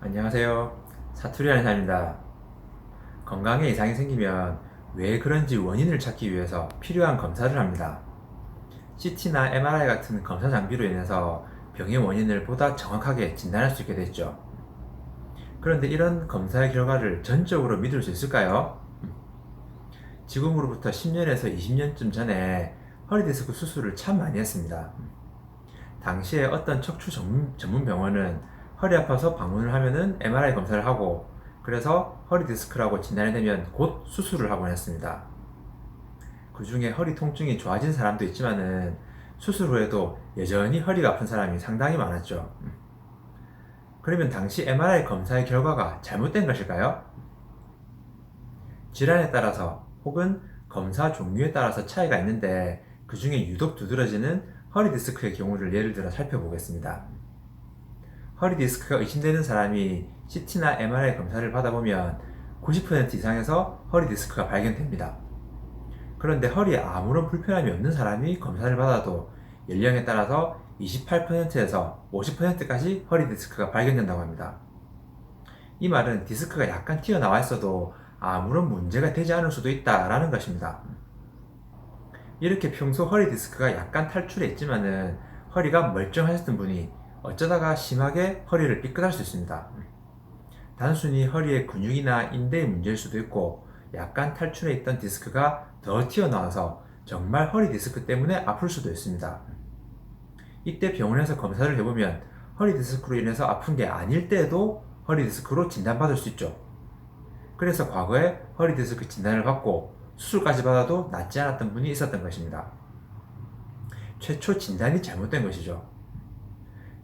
안녕하세요. 사투리하는 사람입니다. 건강에 이상이 생기면 왜 그런지 원인을 찾기 위해서 필요한 검사를 합니다. CT나 MRI 같은 검사 장비로 인해서 병의 원인을 보다 정확하게 진단할 수 있게 됐죠. 그런데 이런 검사의 결과를 전적으로 믿을 수 있을까요? 지금으로부터 10년에서 20년쯤 전에 허리디스크 수술을 참 많이 했습니다. 당시에 어떤 척추 전문 병원은 허리 아파서 방문을 하면은 MRI 검사를 하고, 그래서 허리 디스크라고 진단이 되면 곧 수술을 하곤 했습니다. 그 중에 허리 통증이 좋아진 사람도 있지만은 수술 후에도 여전히 허리가 아픈 사람이 상당히 많았죠. 그러면 당시 MRI 검사의 결과가 잘못된 것일까요? 질환에 따라서 혹은 검사 종류에 따라서 차이가 있는데, 그 중에 유독 두드러지는 허리 디스크의 경우를 예를 들어 살펴보겠습니다. 허리 디스크가 의심되는 사람이 CT나 MRI 검사를 받아보면 90% 이상에서 허리 디스크가 발견됩니다. 그런데 허리에 아무런 불편함이 없는 사람이 검사를 받아도 연령에 따라서 28%에서 50%까지 허리 디스크가 발견된다고 합니다. 이 말은 디스크가 약간 튀어나와 있어도 아무런 문제가 되지 않을 수도 있다라는 것입니다. 이렇게 평소 허리 디스크가 약간 탈출해 있지만은 허리가 멀쩡하셨던 분이 어쩌다가 심하게 허리를 삐끗할 수 있습니다. 단순히 허리의 근육이나 인대의 문제일 수도 있고, 약간 탈출해 있던 디스크가 더 튀어나와서 정말 허리 디스크 때문에 아플 수도 있습니다. 이때 병원에서 검사를 해보면 허리 디스크로 인해서 아픈 게 아닐 때에도 허리 디스크로 진단받을 수 있죠. 그래서 과거에 허리 디스크 진단을 받고 수술까지 받아도 낫지 않았던 분이 있었던 것입니다. 최초 진단이 잘못된 것이죠.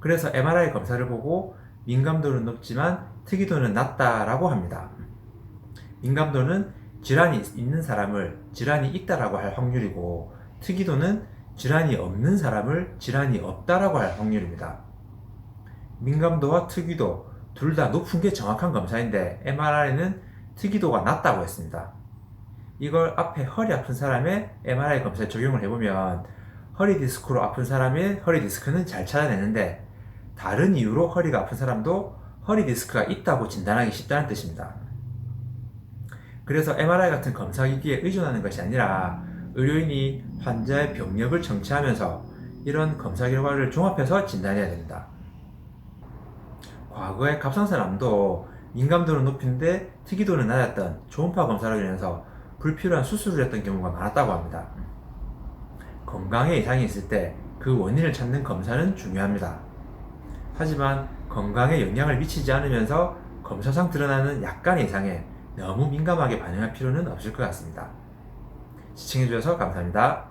그래서 MRI 검사를 보고 민감도는 높지만 특이도는 낮다라고 합니다. 민감도는 질환이 있는 사람을 질환이 있다라고 할 확률이고, 특이도는 질환이 없는 사람을 질환이 없다라고 할 확률입니다. 민감도와 특이도 둘 다 높은 게 정확한 검사인데 MRI는 특이도가 낮다고 했습니다. 이걸 앞에 허리 아픈 사람의 MRI 검사에 적용을 해보면 허리 디스크로 아픈 사람의 허리 디스크는 잘 찾아내는데, 다른 이유로 허리가 아픈 사람도 허리 디스크가 있다고 진단하기 쉽다는 뜻입니다. 그래서 MRI 같은 검사기기에 의존하는 것이 아니라 의료인이 환자의 병력을 청취하면서 이런 검사 결과를 종합해서 진단해야 됩니다. 과거에 갑상선암도 민감도는 높은데 특이도는 낮았던 초음파 검사로 인해서 불필요한 수술을 했던 경우가 많았다고 합니다. 건강에 이상이 있을 때 그 원인을 찾는 검사는 중요합니다. 하지만 건강에 영향을 미치지 않으면서 검사상 드러나는 약간의 이상에 너무 민감하게 반응할 필요는 없을 것 같습니다. 시청해주셔서 감사합니다.